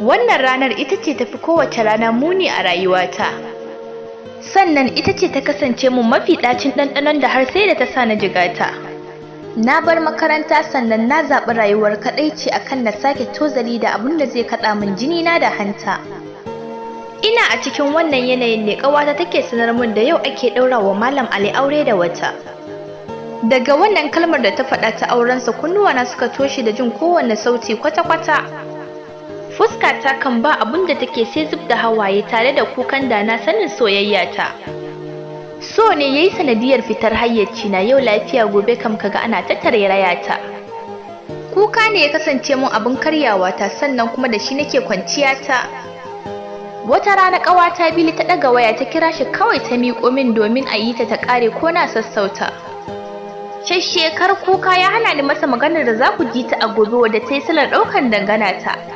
Wannan ranar ita ce tafi kowace rana muni a rayuwata. Sannan ita ce ta kasance mun mafi ɗacin ɗanɗanon da har sai da ta sa na jigata. Na bar makaranta sannan na zaɓi rayuwar kaɗaici akan na sake tozali da abin da zai kaɗa min jini na da hanta. Ina a cikin wannan yanayin ne ƙawata take sanar min da yau ake ɗaura wa Malam Ali aure da wata. Daga wannan kalmar da ta faɗa ta aurensa kunnuwana suka toshe da jin kowanne sauti kwata-kwata. Fuskata kan ba abin da take sai zub da hawaye tare da kukan da na sanin soyayyata. So ne yayi sanadiyar fitar hayyaci na yau lafiya gobe kam kaga ana ta tarairayata. Kuka ne ya kasance mun abin karyawa ta sannan kuma da shi nake kwanciya ta. Wata rana ƙawata Bili ta ɗaga waya ta kira shi kawai ta miƙo min domin a yi ta ƙare ko na sassauta. Shekar kuka ya hana ni masa maganar da za ku ji ta a gobe wadda ta yi silar ɗaukar dangana ta.